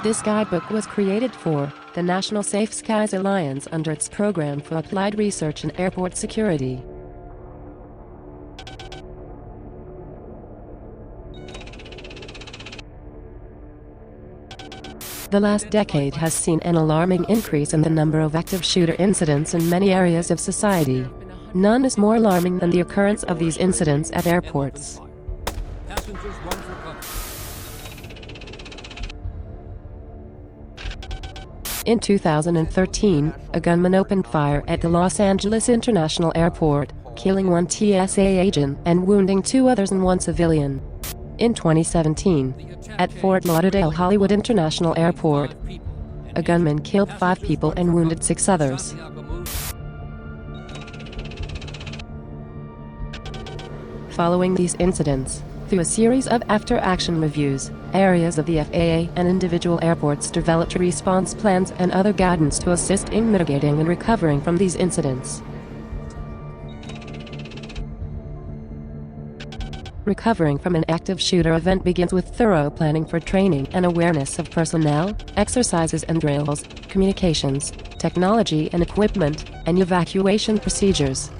This guidebook was created for the National Safe Skies Alliance under its Program for Applied Research in Airport Security. The last decade has seen an alarming increase in the number of active shooter incidents in many areas of society. None is more alarming than the occurrence of these incidents at airports. Passengers run for cover. In 2013, a gunman opened fire at the Los Angeles International Airport, killing one TSA agent and wounding 2 others and 1 civilian. In 2017, at Fort Lauderdale Hollywood International Airport, a gunman killed 5 people and wounded 6 others. Following these incidents, through a series of after-action reviews, areas of the FAA and individual airports developed response plans and other guidance to assist in mitigating and recovering from these incidents. Recovering from an active shooter event begins with thorough planning for training and awareness of personnel, exercises and drills, communications, technology and equipment, and evacuation procedures.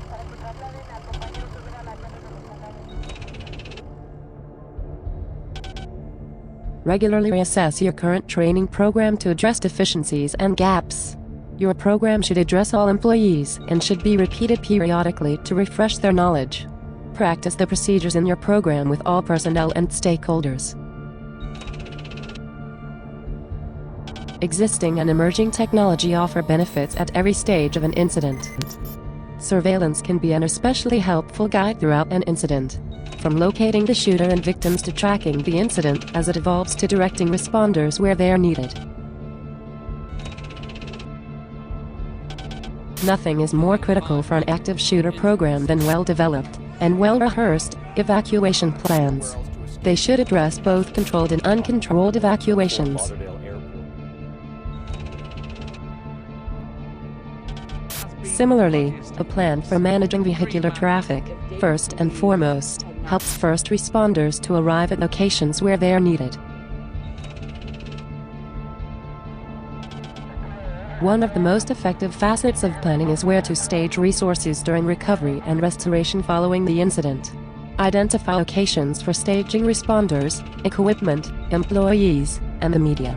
Regularly reassess your current training program to address deficiencies and gaps. Your program should address all employees and should be repeated periodically to refresh their knowledge. Practice the procedures in your program with all personnel and stakeholders. Existing and emerging technology offer benefits at every stage of an incident. Surveillance can be an especially helpful guide throughout an incident, from locating the shooter and victims to tracking the incident as it evolves to directing responders where they are needed. Nothing is more critical for an active shooter program than well-developed and well-rehearsed evacuation plans. They should address both controlled and uncontrolled evacuations. Similarly, a plan for managing vehicular traffic, first and foremost, helps first responders to arrive at locations where they are needed. One of the most effective facets of planning is where to stage resources during recovery and restoration following the incident. Identify locations for staging responders, equipment, employees, and the media.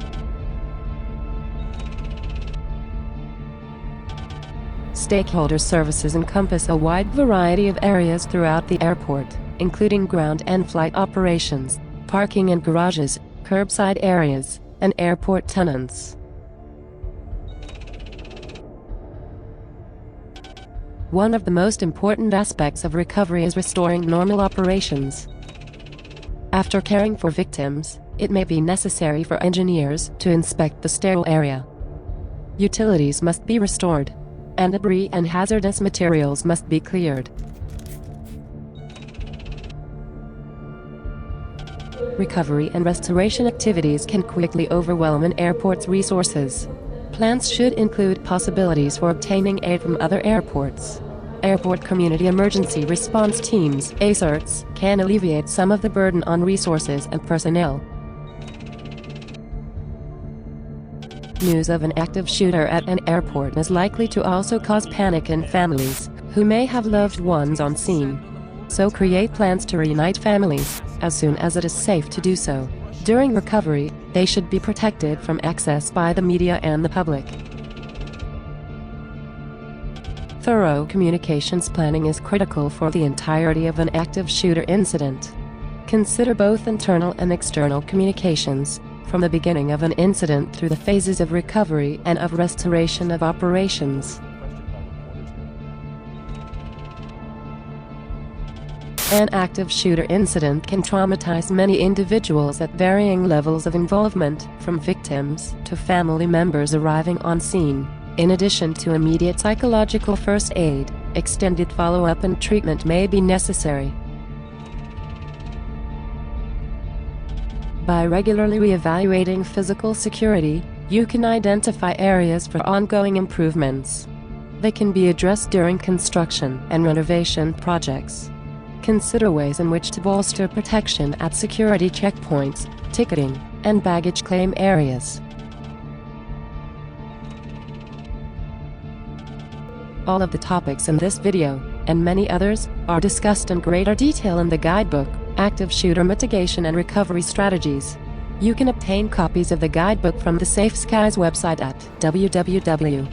Stakeholder services encompass a wide variety of areas throughout the airport, including ground and flight operations, parking and garages, curbside areas, and airport tenants. One of the most important aspects of recovery is restoring normal operations. After caring for victims, it may be necessary for engineers to inspect the sterile area. Utilities must be restored, and debris and hazardous materials must be cleared. Recovery and restoration activities can quickly overwhelm an airport's resources. Plans should include possibilities for obtaining aid from other airports. Airport Community Emergency Response Teams (ACERTs) can alleviate some of the burden on resources and personnel. News of an active shooter at an airport is likely to also cause panic in families who may have loved ones on scene. So create plans to reunite families as soon as it is safe to do so. During recovery, they should be protected from access by the media and the public. Thorough communications planning is critical for the entirety of an active shooter incident. Consider both internal and external communications, from the beginning of an incident through the phases of recovery and of restoration of operations. An active shooter incident can traumatize many individuals at varying levels of involvement, from victims to family members arriving on scene. In addition to immediate psychological first aid, extended follow-up and treatment may be necessary. By regularly reevaluating physical security, you can identify areas for ongoing improvements. They can be addressed during construction and renovation projects. Consider ways in which to bolster protection at security checkpoints, ticketing, and baggage claim areas. All of the topics in this video, and many others, are discussed in greater detail in the guidebook, Active Shooter Mitigation and Recovery Strategies. You can obtain copies of the guidebook from the Safe Skies website at www.sskies.org.